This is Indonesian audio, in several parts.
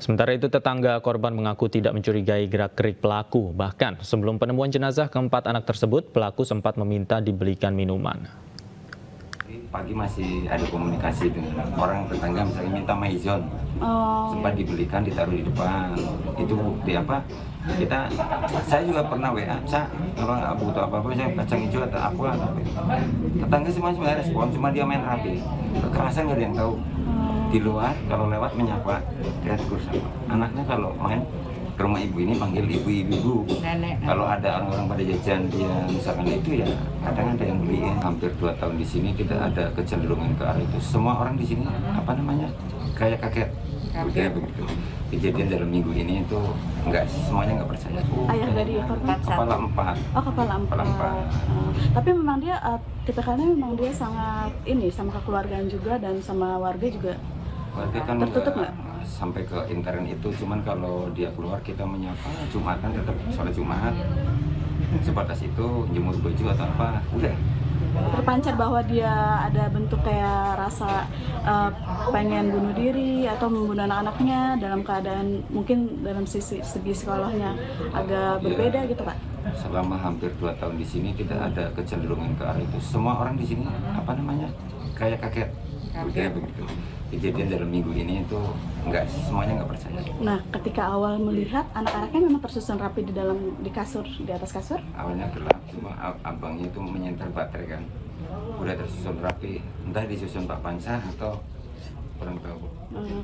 Sementara itu tetangga korban mengaku tidak mencurigai gerak-gerik pelaku. Bahkan sebelum penemuan jenazah keempat anak tersebut, pelaku sempat meminta dibelikan minuman. Pagi masih ada komunikasi dengan orang tetangga, misalnya minta maizon, sempat dibelikan, ditaruh di depan. Itu bukti apa? Saya juga pernah WA, Cak, kalau butuh apa-apa saya kacang hijau atau apa. Tetangga semua sebenarnya respon, cuma dia main rapi. Kekerasan nggak ada yang tahu. Di luar kalau lewat menyapa, dia tegur sama anaknya. Kalau main ke rumah ibu ini panggil ibu. Kalau ada orang-orang pada jajan dia misalkan itu ya kadang ada yang beliin. Hampir 2 tahun di sini tidak ada kecenderungan ke arah itu. Semua orang di sini kayak kaget. Begitu. Kejadian dalam minggu ini itu semuanya nggak percaya. Ayah dari korban? Kepala 4. Oh, kepala 4. Tapi memang dia tipikalnya memang dia sangat sama kekeluargaan juga dan sama warga juga. Warga kan tertutup nggak? Sampai ke intern itu, cuman kalau dia keluar kita menyapa Jumat kan tetap sholat Jumat. Sebatas itu jemur baju atau apa, udah. Terpancar bahwa dia ada bentuk kayak rasa pengen bunuh diri atau membunuh anak-anaknya dalam keadaan mungkin dalam segi psikolognya agak berbeda gitu, Pak. Selama hampir 2 tahun di sini tidak ada kecenderungan ke arah itu. Semua orang di sini kayak kaget. Begitu. Kejadian dalam minggu ini itu semuanya nggak percaya. Nah, ketika awal melihat anak-anaknya memang tersusun rapi di kasur, di atas kasur? Awalnya gelap, cuma abangnya itu menyentel baterai kan. Udah tersusun rapi, entah disusun Pak Pansa atau kurang tahu.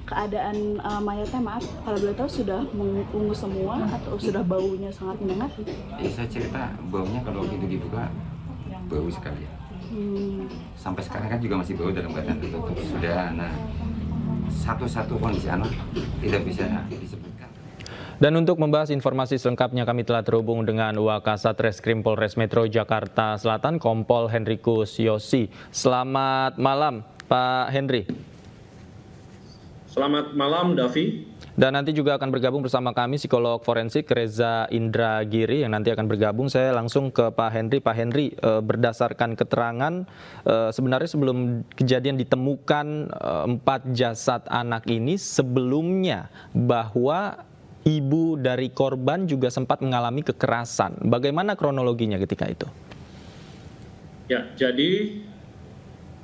Keadaan mayatnya, maaf kalau boleh tahu, sudah mengungu semua atau sudah baunya sangat menyengat? Ya saya cerita, baunya kalau itu dibuka bau sekali. Sampai sekarang kan juga masih bau dalam keadaan tertutup. Sudah, satu-satu kondisi anak tidak bisa disebutkan. Dan untuk membahas informasi selengkapnya kami telah terhubung dengan Wakasat Reskrim Polres Metro Jakarta Selatan, Kompol Henrikus Yosi. Selamat malam, Pak Henry. Selamat malam, Davi. Dan nanti juga akan bergabung bersama kami psikolog forensik Reza Indragiri yang nanti akan bergabung. Saya langsung ke Pak Henry. Pak Henry, berdasarkan keterangan sebenarnya sebelum kejadian ditemukan 4 jasad anak ini, sebelumnya bahwa ibu dari korban juga sempat mengalami kekerasan. Bagaimana kronologinya ketika itu? Ya, jadi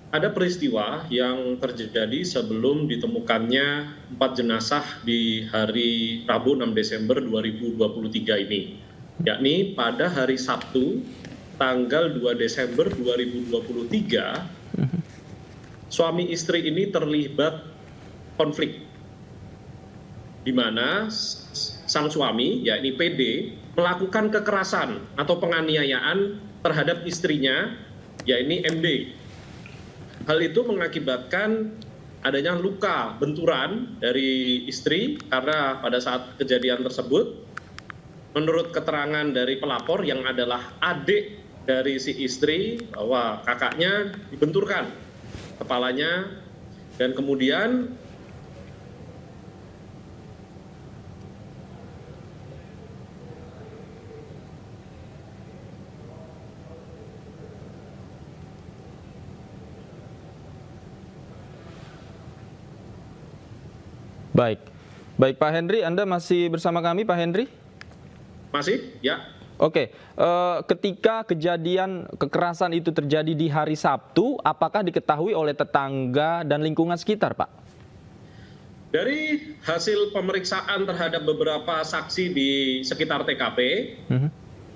ada peristiwa yang terjadi sebelum ditemukannya 4 jenazah di hari Rabu 6 Desember 2023 ini. Yakni pada hari Sabtu tanggal 2 Desember 2023, suami istri ini terlibat konflik. Di mana sang suami, yakni PD, melakukan kekerasan atau penganiayaan terhadap istrinya, yakni MB. Hal itu mengakibatkan adanya luka benturan dari istri karena pada saat kejadian tersebut, menurut keterangan dari pelapor yang adalah adik dari si istri, bahwa kakaknya dibenturkan kepalanya dan kemudian Baik Pak Henry, Anda masih bersama kami Pak Henry? masih, ya. Oke, ketika kejadian kekerasan itu terjadi di hari Sabtu, apakah diketahui oleh tetangga dan lingkungan sekitar, Pak? Dari hasil pemeriksaan terhadap beberapa saksi di sekitar TKP,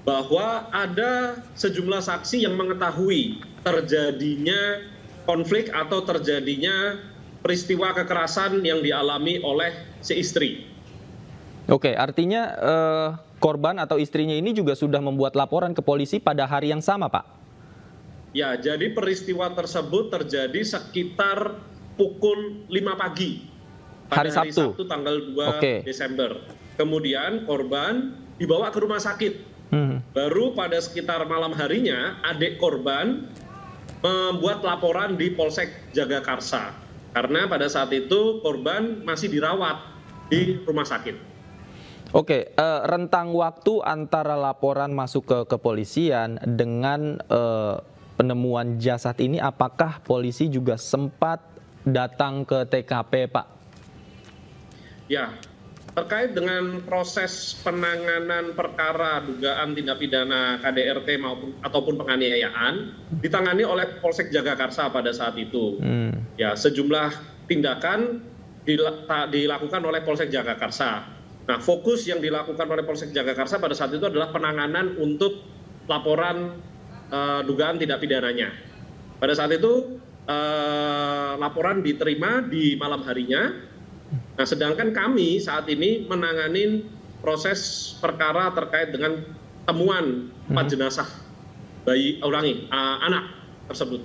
bahwa ada sejumlah saksi yang mengetahui terjadinya konflik atau terjadinya peristiwa kekerasan yang dialami oleh si istri. Oke, artinya korban atau istrinya ini juga sudah membuat laporan ke polisi pada hari yang sama, Pak? Ya, jadi peristiwa tersebut terjadi sekitar pukul 5 pagi pada hari Sabtu tanggal 2 Desember. Kemudian korban dibawa ke rumah sakit. Baru pada sekitar malam harinya adik korban membuat laporan di Polsek Jagakarsa. Karena pada saat itu korban masih dirawat di rumah sakit. Oke, rentang waktu antara laporan masuk ke kepolisian dengan penemuan jasad ini, apakah polisi juga sempat datang ke TKP, Pak? Ya, terkait dengan proses penanganan perkara dugaan tindak pidana KDRT ataupun penganiayaan ditangani oleh Polsek Jagakarsa pada saat itu. Ya, sejumlah tindakan dilakukan oleh Polsek Jagakarsa. Nah, fokus yang dilakukan oleh Polsek Jagakarsa pada saat itu adalah penanganan untuk laporan dugaan tindak pidananya. Pada saat itu laporan diterima di malam harinya. Nah, sedangkan kami saat ini menangani proses perkara terkait dengan temuan 4 jenazah anak tersebut.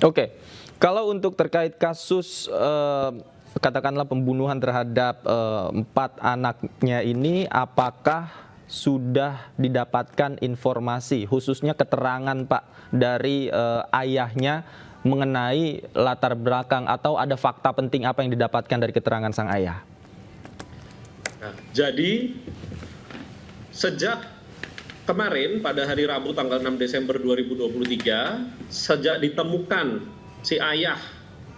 Oke, kalau untuk terkait kasus katakanlah pembunuhan terhadap 4 anaknya ini, apakah sudah didapatkan informasi, khususnya keterangan Pak dari ayahnya mengenai latar belakang atau ada fakta penting apa yang didapatkan dari keterangan sang ayah? Nah, jadi sejak kemarin pada hari Rabu tanggal 6 Desember 2023, sejak ditemukan si ayah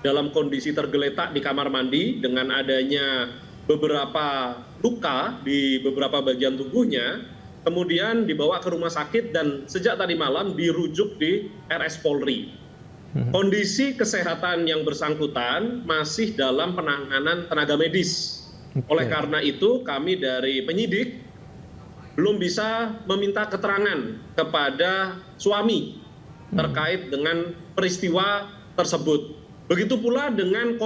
dalam kondisi tergeletak di kamar mandi dengan adanya beberapa luka di beberapa bagian tubuhnya, kemudian dibawa ke rumah sakit dan sejak tadi malam dirujuk di RS Polri. Kondisi kesehatan yang bersangkutan masih dalam penanganan tenaga medis. Oleh karena itu kami dari penyidik belum bisa meminta keterangan kepada suami terkait dengan peristiwa tersebut. Begitu pula dengan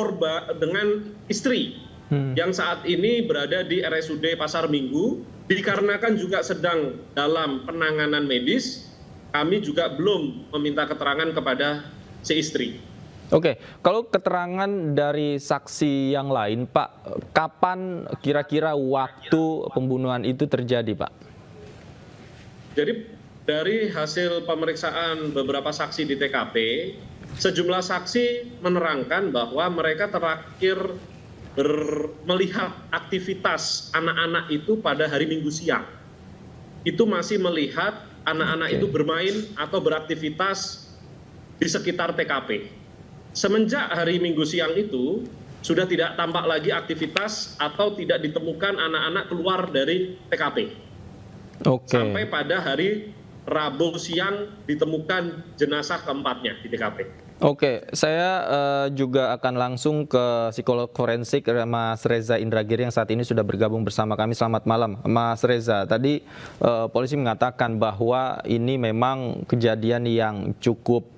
dengan istri yang saat ini berada di RSUD Pasar Minggu, dikarenakan juga sedang dalam penanganan medis, kami juga belum meminta keterangan kepada si istri. Oke, kalau keterangan dari saksi yang lain, Pak, kapan kira-kira waktu pembunuhan itu terjadi, Pak? Jadi dari hasil pemeriksaan beberapa saksi di TKP, sejumlah saksi menerangkan bahwa mereka terakhir melihat aktivitas anak-anak itu pada hari Minggu siang. Itu masih melihat anak-anak itu bermain atau beraktivitas di sekitar TKP. Semenjak hari Minggu siang itu, sudah tidak tampak lagi aktivitas atau tidak ditemukan anak-anak keluar dari TKP. Sampai pada hari Rabu siang ditemukan jenazah keempatnya di TKP. Oke, saya juga akan langsung ke psikolog forensik Mas Reza Indragiri yang saat ini sudah bergabung bersama kami. Selamat malam, Mas Reza. Tadi polisi mengatakan bahwa ini memang kejadian yang cukup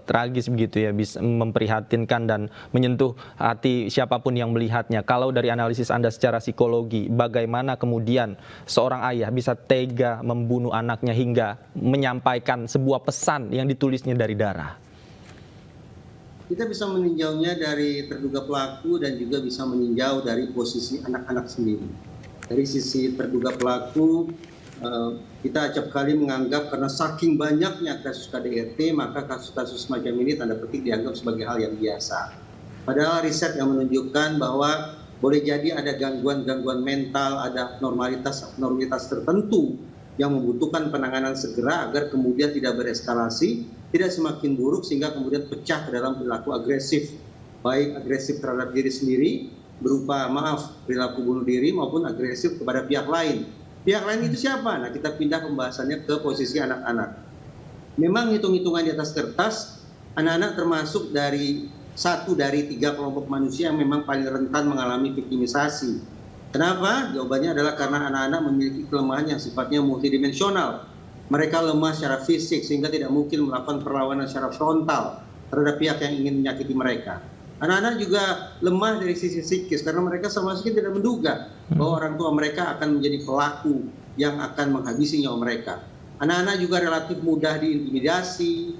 tragis begitu ya, bisa memprihatinkan dan menyentuh hati siapapun yang melihatnya. Kalau dari analisis Anda secara psikologi, bagaimana kemudian seorang ayah bisa tega membunuh anaknya hingga menyampaikan sebuah pesan yang ditulisnya dari darah? Kita bisa meninjaunya dari terduga pelaku dan juga bisa meninjau dari posisi anak-anak sendiri. Dari sisi terduga pelaku, kita acap kali menganggap karena saking banyaknya kasus KDRT, maka kasus-kasus semacam ini tanda petik dianggap sebagai hal yang biasa. Padahal riset yang menunjukkan bahwa boleh jadi ada gangguan-gangguan mental, ada abnormalitas tertentu yang membutuhkan penanganan segera agar kemudian tidak bereskalasi, tidak semakin buruk sehingga kemudian pecah ke dalam perilaku agresif, baik agresif terhadap diri sendiri berupa perilaku bunuh diri maupun agresif kepada pihak lain. Pihak lain itu siapa? Nah, kita pindah pembahasannya ke posisi anak-anak. Memang hitung-hitungan di atas kertas, anak-anak termasuk satu dari 3 kelompok manusia yang memang paling rentan mengalami viktimisasi. Kenapa? Jawabannya adalah karena anak-anak memiliki kelemahan yang sifatnya multidimensional. Mereka lemah secara fisik sehingga tidak mungkin melakukan perlawanan secara frontal terhadap pihak yang ingin menyakiti mereka. Anak-anak juga lemah dari sisi psikis karena mereka sama sekali tidak menduga bahwa orang tua mereka akan menjadi pelaku yang akan menghabisi nyawa mereka. Anak-anak juga relatif mudah diintimidasi,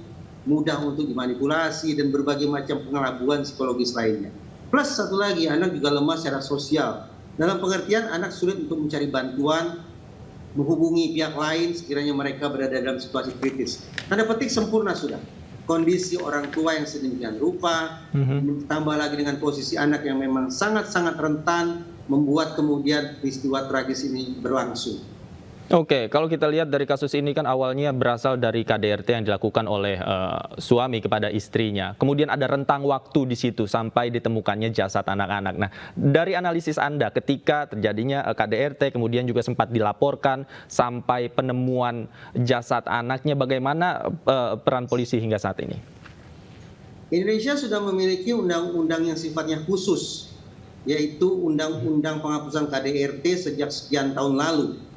mudah untuk dimanipulasi dan berbagai macam pengelabuan psikologis lainnya. Plus satu lagi, anak juga lemah secara sosial. Dalam pengertian anak sulit untuk mencari bantuan, menghubungi pihak lain sekiranya mereka berada dalam situasi kritis. Tanda petik sempurna sudah. Kondisi orang tua yang sedemikian rupa, ditambah lagi dengan posisi anak yang memang sangat-sangat rentan, membuat kemudian peristiwa tragis ini berlangsung. Oke, kalau kita lihat dari kasus ini kan awalnya berasal dari KDRT yang dilakukan oleh suami kepada istrinya. Kemudian ada rentang waktu di situ sampai ditemukannya jasad anak-anak. Nah, dari analisis Anda ketika terjadinya KDRT kemudian juga sempat dilaporkan sampai penemuan jasad anaknya, bagaimana peran polisi hingga saat ini? Indonesia sudah memiliki undang-undang yang sifatnya khusus, yaitu Undang-Undang Penghapusan KDRT sejak sekian tahun lalu.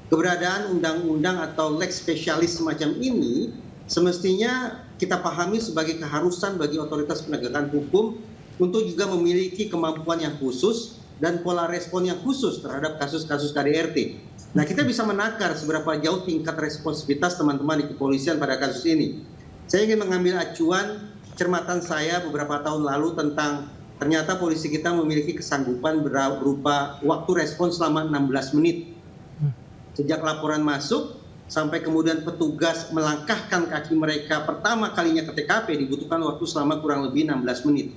Keberadaan undang-undang atau lex spesialis semacam ini semestinya kita pahami sebagai keharusan bagi otoritas penegakan hukum untuk juga memiliki kemampuan yang khusus dan pola respon yang khusus terhadap kasus-kasus KDRT. Nah, kita bisa menakar seberapa jauh tingkat responsivitas teman-teman di kepolisian pada kasus ini. Saya ingin mengambil acuan cermatan saya beberapa tahun lalu tentang ternyata polisi kita memiliki kesanggupan berupa waktu respon selama 16 menit. Sejak laporan masuk sampai kemudian petugas melangkahkan kaki mereka pertama kalinya ke TKP dibutuhkan waktu selama kurang lebih 16 menit.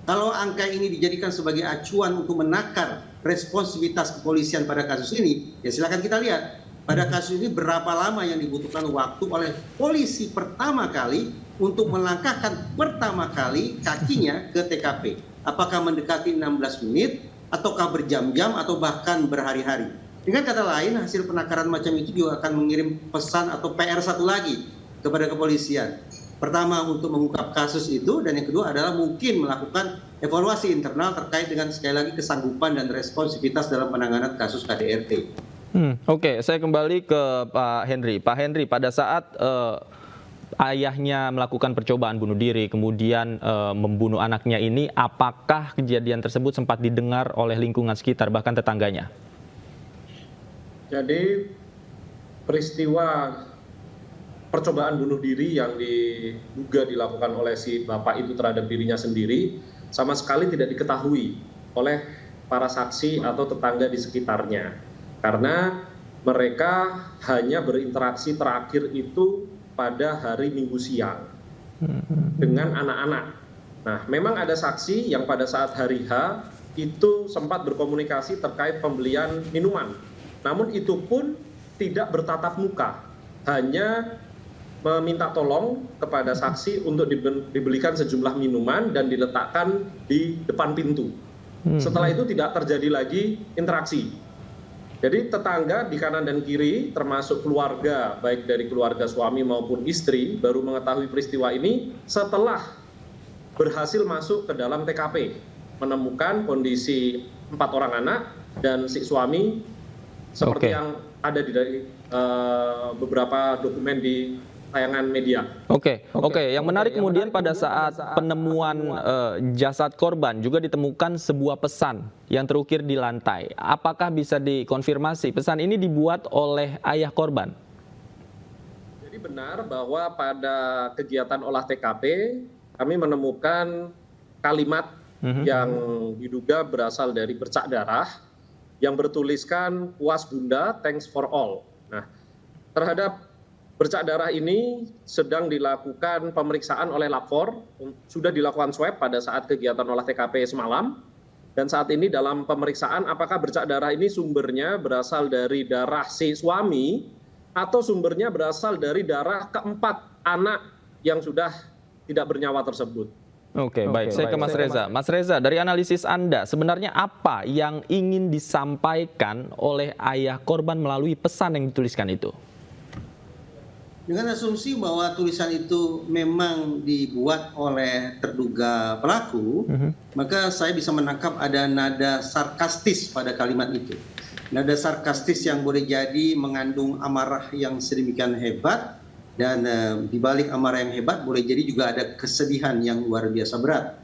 Kalau angka ini dijadikan sebagai acuan untuk menakar responsivitas kepolisian pada kasus ini, ya silakan kita lihat. Pada kasus ini berapa lama yang dibutuhkan waktu oleh polisi pertama kali untuk melangkahkan pertama kali kakinya ke TKP. Apakah mendekati 16 menit, ataukah berjam-jam, atau bahkan berhari-hari. Dengan kata lain, hasil penakaran macam itu juga akan mengirim pesan atau PR satu lagi kepada kepolisian. Pertama, untuk mengungkap kasus itu, dan yang kedua adalah mungkin melakukan evaluasi internal terkait dengan sekali lagi kesanggupan dan responsivitas dalam penanganan kasus KDRT. Oke, saya kembali ke Pak Henry. Pak Henry, pada saat ayahnya melakukan percobaan bunuh diri, kemudian membunuh anaknya ini, apakah kejadian tersebut sempat didengar oleh lingkungan sekitar, bahkan tetangganya? Jadi peristiwa percobaan bunuh diri yang diduga dilakukan oleh si bapak itu terhadap dirinya sendiri sama sekali tidak diketahui oleh para saksi atau tetangga di sekitarnya. Karena mereka hanya berinteraksi terakhir itu pada hari Minggu siang dengan anak-anak. Nah, memang ada saksi yang pada saat hari H itu sempat berkomunikasi terkait pembelian minuman. Namun itu pun tidak bertatap muka, hanya meminta tolong kepada saksi untuk dibelikan sejumlah minuman dan diletakkan di depan pintu. Setelah itu tidak terjadi lagi interaksi. Jadi tetangga di kanan dan kiri, termasuk keluarga, baik dari keluarga suami maupun istri, baru mengetahui peristiwa ini setelah berhasil masuk ke dalam TKP, menemukan kondisi 4 orang anak dan si suami seperti yang ada di beberapa dokumen di tayangan media. Oke. Yang menarik kemudian pada saat penemuan jasad korban juga ditemukan sebuah pesan yang terukir di lantai. Apakah bisa dikonfirmasi pesan ini dibuat oleh ayah korban? Jadi benar bahwa pada kegiatan olah TKP kami menemukan kalimat yang diduga berasal dari bercak darah yang bertuliskan "Puas Bunda, thanks for all". Nah, terhadap bercak darah ini sedang dilakukan pemeriksaan oleh lapor, sudah dilakukan swab pada saat kegiatan olah TKP semalam, dan saat ini dalam pemeriksaan apakah bercak darah ini sumbernya berasal dari darah si suami atau sumbernya berasal dari darah keempat anak yang sudah tidak bernyawa tersebut. Oke, baik. Saya ke Mas Reza. Mas Reza, dari analisis Anda, sebenarnya apa yang ingin disampaikan oleh ayah korban melalui pesan yang dituliskan itu? Dengan asumsi bahwa tulisan itu memang dibuat oleh terduga pelaku, maka saya bisa menangkap ada nada sarkastis pada kalimat itu. Nada sarkastis yang boleh jadi mengandung amarah yang sedemikian hebat, dan di balik amarah yang hebat boleh jadi juga ada kesedihan yang luar biasa berat.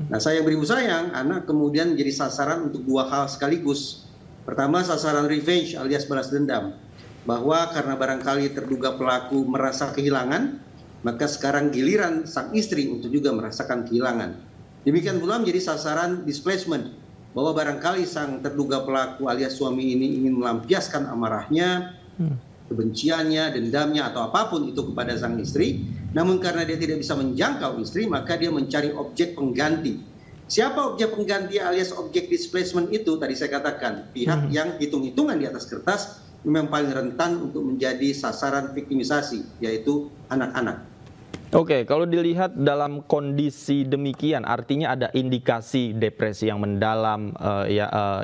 Nah, saya beribu sayang, anak kemudian menjadi sasaran untuk 2 hal sekaligus. Pertama, sasaran revenge alias balas dendam. Bahwa karena barangkali terduga pelaku merasa kehilangan, maka sekarang giliran sang istri untuk juga merasakan kehilangan. Demikian pula menjadi sasaran displacement. Bahwa barangkali sang terduga pelaku alias suami ini ingin melampiaskan amarahnya, kebenciannya, dendamnya, atau apapun itu kepada sang istri. Namun karena dia tidak bisa menjangkau istri, maka dia mencari objek pengganti. Siapa objek pengganti alias objek displacement itu? Tadi saya katakan, pihak yang hitung-hitungan di atas kertas memang paling rentan untuk menjadi sasaran viktimisasi, yaitu anak-anak. Oke, kalau dilihat dalam kondisi demikian, artinya ada indikasi depresi yang mendalam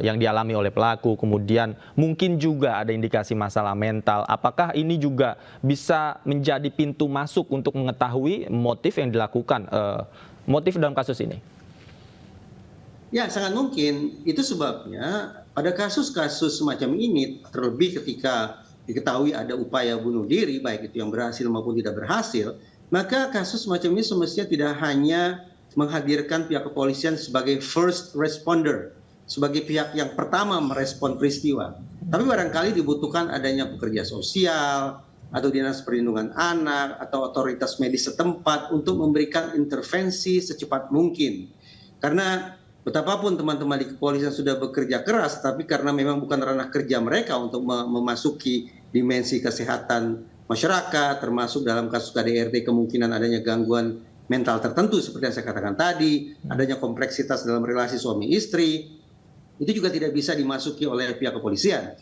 yang dialami oleh pelaku, kemudian mungkin juga ada indikasi masalah mental. Apakah ini juga bisa menjadi pintu masuk untuk mengetahui motif yang dilakukan, motif dalam kasus ini? Ya, sangat mungkin. Itu sebabnya pada kasus-kasus semacam ini, terlebih ketika diketahui ada upaya bunuh diri, baik itu yang berhasil maupun tidak berhasil, maka kasus semacam ini semestinya tidak hanya menghadirkan pihak kepolisian sebagai first responder, sebagai pihak yang pertama merespon peristiwa. Tapi barangkali dibutuhkan adanya pekerja sosial, atau dinas perlindungan anak, atau otoritas medis setempat untuk memberikan intervensi secepat mungkin. Karena betapapun teman-teman di kepolisian sudah bekerja keras, tapi karena memang bukan ranah kerja mereka untuk memasuki dimensi kesehatan masyarakat, termasuk dalam kasus KDRT kemungkinan adanya gangguan mental tertentu seperti yang saya katakan tadi, adanya kompleksitas dalam relasi suami istri, itu juga tidak bisa dimasuki oleh pihak kepolisian.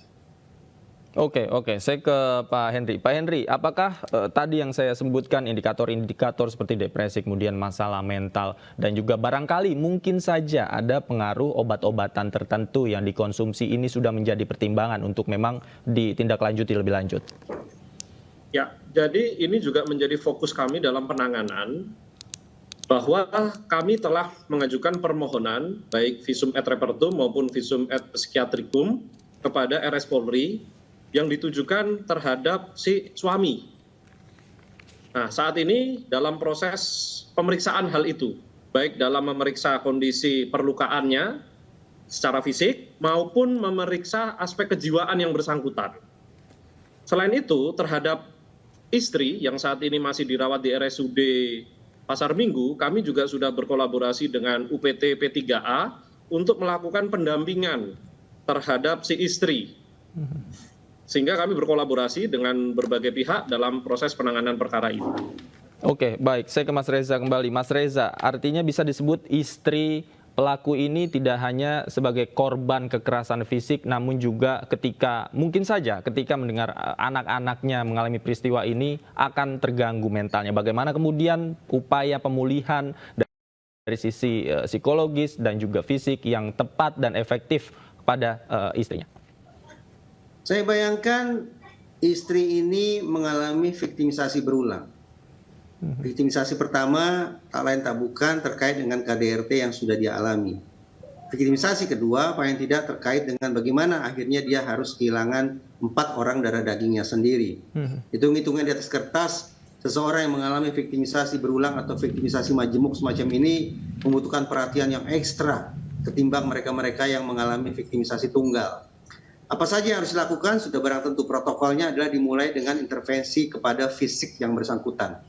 Oke, saya ke Pak Henry. Pak Henry, apakah tadi yang saya sebutkan indikator-indikator seperti depresi, kemudian masalah mental, dan juga barangkali mungkin saja ada pengaruh obat-obatan tertentu yang dikonsumsi ini sudah menjadi pertimbangan untuk memang ditindaklanjuti lebih lanjut? Ya, jadi ini juga menjadi fokus kami dalam penanganan, bahwa kami telah mengajukan permohonan baik visum et repertum maupun visum et psikiatrikum kepada RS Polri yang ditujukan terhadap si suami. Nah, saat ini dalam proses pemeriksaan hal itu, baik dalam memeriksa kondisi perlukaannya secara fisik maupun memeriksa aspek kejiwaan yang bersangkutan. Selain itu, terhadap istri yang saat ini masih dirawat di RSUD Pasar Minggu, kami juga sudah berkolaborasi dengan UPT P3A untuk melakukan pendampingan terhadap si istri. Sehingga kami berkolaborasi dengan berbagai pihak dalam proses penanganan perkara ini. Oke, baik. Saya ke Mas Reza kembali. Mas Reza, artinya bisa disebut istri pelaku ini tidak hanya sebagai korban kekerasan fisik, namun juga mungkin saja ketika mendengar anak-anaknya mengalami peristiwa ini akan terganggu mentalnya. Bagaimana kemudian upaya pemulihan dari sisi psikologis dan juga fisik yang tepat dan efektif kepada istrinya? Saya bayangkan istri ini mengalami viktimisasi berulang. Viktimisasi pertama tak lain tak bukan terkait dengan KDRT yang sudah dia alami. Viktimisasi kedua paling tidak terkait dengan bagaimana akhirnya dia harus kehilangan 4 orang darah dagingnya sendiri. Hitung-hitungan di atas kertas, seseorang yang mengalami viktimisasi berulang atau viktimisasi majemuk semacam ini membutuhkan perhatian yang ekstra ketimbang mereka-mereka yang mengalami viktimisasi tunggal. Apa saja yang harus dilakukan? Sudah barang tentu protokolnya adalah dimulai dengan intervensi kepada fisik yang bersangkutan.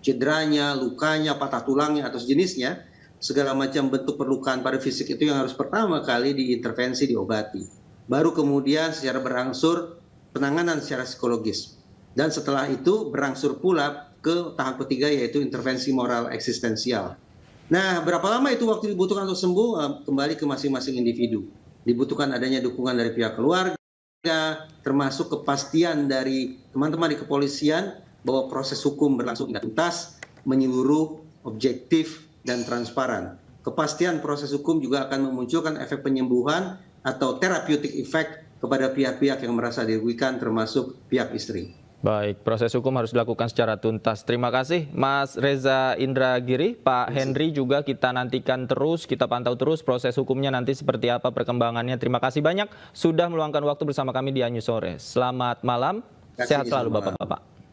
Cederanya, lukanya, patah tulangnya, atau sejenisnya, segala macam bentuk perlukaan pada fisik itu yang harus pertama kali diintervensi, diobati. Baru kemudian secara berangsur penanganan secara psikologis. Dan setelah itu berangsur pula ke tahap ketiga, yaitu intervensi moral eksistensial. Nah, berapa lama itu waktu dibutuhkan untuk sembuh? Kembali ke masing-masing individu. Dibutuhkan adanya dukungan dari pihak keluarga, termasuk kepastian dari teman-teman di kepolisian bahwa proses hukum berlangsung dengan tuntas, menyeluruh, objektif, dan transparan. Kepastian proses hukum juga akan memunculkan efek penyembuhan atau therapeutic effect kepada pihak-pihak yang merasa dirugikan, termasuk pihak istri. Baik, proses hukum harus dilakukan secara tuntas. Terima kasih Mas Reza Indragiri. Pak Henry juga kita nantikan terus, kita pantau terus proses hukumnya nanti seperti apa perkembangannya. Terima kasih banyak sudah meluangkan waktu bersama kami di Anyus Sore. Selamat malam, sehat selalu Bapak-Bapak.